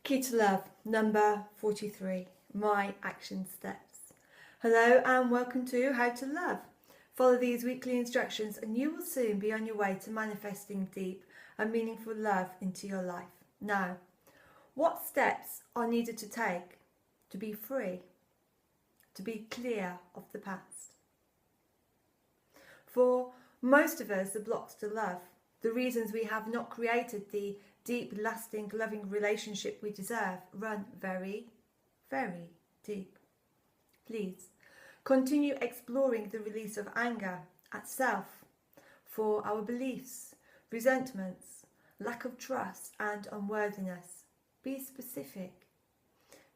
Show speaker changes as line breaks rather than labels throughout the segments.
Key to Love, number 43, My Action Steps. Hello and welcome to How to Love. Follow these weekly instructions and you will soon be on your way to manifesting deep and meaningful love into your life. Now, what steps are needed to take to be free, to be clear of the past? For most of us, the blocks to love, the reasons we have not created the deep, lasting, loving relationship we deserve run very, very deep. Please continue exploring the release of anger at self for our beliefs, resentments, lack of trust and unworthiness. Be specific.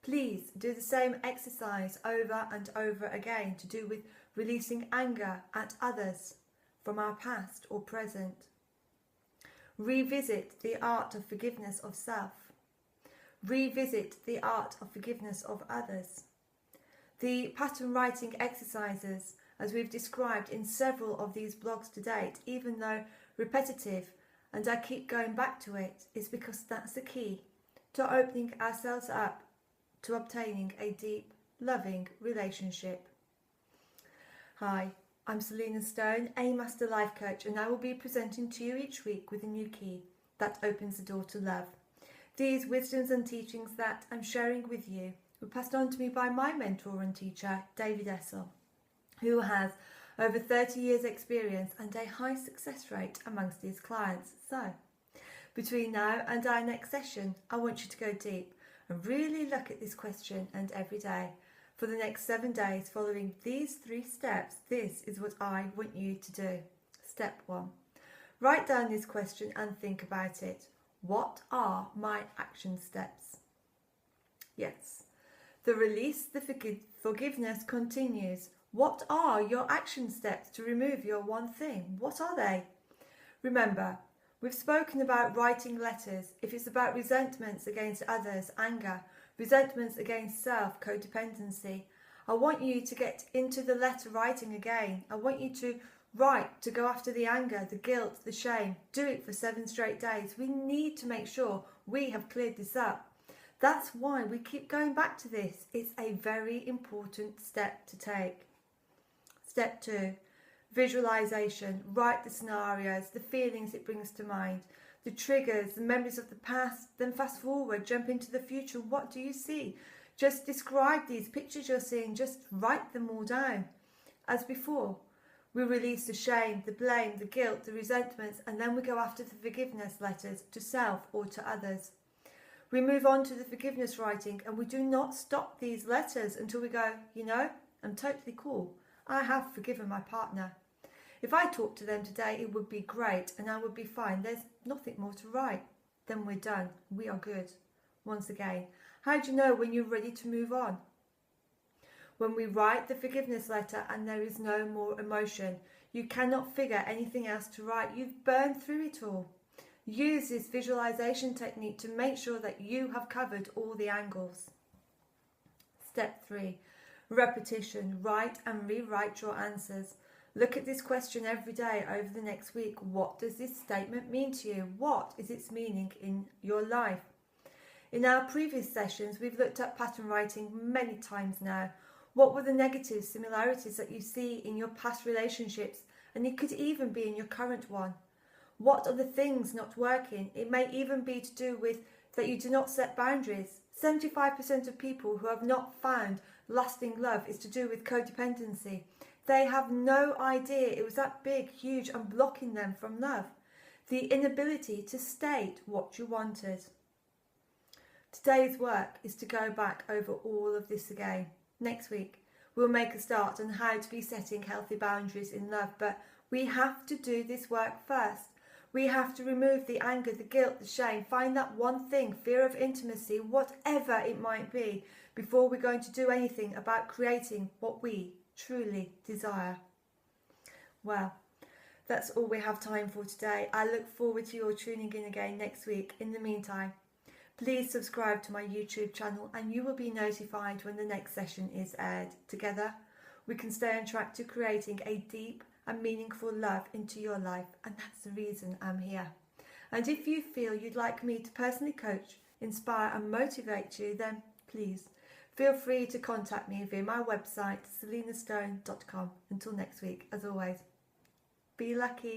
Please do the same exercise over and over again to do with releasing anger at others from our past or present. Revisit the art of forgiveness of self. Revisit the art of forgiveness of others. The pattern writing exercises, as we've described in several of these blogs to date, even though repetitive, and I keep going back to it, is because that's the key to opening ourselves up to obtaining a deep, loving relationship. Hi, I'm Selina Stone, a Master Life Coach, and I will be presenting to you each week with a new key that opens the door to love. These wisdoms and teachings that I'm sharing with you were passed on to me by my mentor and teacher, David Essel, who has over 30 years experience and a high success rate amongst his clients. So, between now and our next session, I want you to go deep and really look at this question and every day. For the next 7 days following these 3 steps, this is what I want you to do. Step 1. Write down this question and think about it. What are my action steps? Yes. The release, the forgiveness continues. What are your action steps to remove your one thing? What are they? Remember, we've spoken about writing letters. If it's about resentments against others, anger, resentments against self, codependency, I want you to get into the letter writing again. I want you to write, to go after the anger, the guilt, the shame. Do it for 7 straight days. We need to make sure we have cleared this up. That's why we keep going back to this. It's a very important step to take. Step 2, visualization. Write the scenarios, the feelings it brings to mind, the triggers, the memories of the past, then fast forward, jump into the future. What do you see? Just describe these pictures you're seeing, just write them all down. As before, we release the shame, the blame, the guilt, the resentments, and then we go after the forgiveness letters to self or to others. We move on to the forgiveness writing and we do not stop these letters until we go, you know, I'm totally cool. I have forgiven my partner. If I talked to them today, it would be great and I would be fine. There's nothing more to write. Then we're done. We are good. Once again, how do you know when you're ready to move on? When we write the forgiveness letter and there is no more emotion, you cannot figure anything else to write. You've burned through it all. Use this visualization technique to make sure that you have covered all the angles. Step 3, repetition. Write and rewrite your answers. Look at this question every day over the next week. What does this statement mean to you? What is its meaning in your life? In our previous sessions, we've looked at pattern writing many times now. What were the negative similarities that you see in your past relationships? And it could even be in your current one. What are the things not working? It may even be to do with that you do not set boundaries. 75% of people who have not found lasting love is to do with codependency. They have no idea it was that big, huge, and blocking them from love. The inability to state what you wanted. Today's work is to go back over all of this again. Next week, we'll make a start on how to be setting healthy boundaries in love, but we have to do this work first. We have to remove the anger, the guilt, the shame, find that one thing, fear of intimacy, whatever it might be, before we're going to do anything about creating what we truly desire. Well, that's all we have time for today. I look forward to your tuning in again next week. In the meantime, please subscribe to my YouTube channel and you will be notified when the next session is aired. Together, we can stay on track to creating a deep and meaningful love into your life, and that's the reason I'm here. And if you feel you'd like me to personally coach inspire and motivate you, then please feel free to contact me via my website selinastone.com. Until next week, as always, be lucky.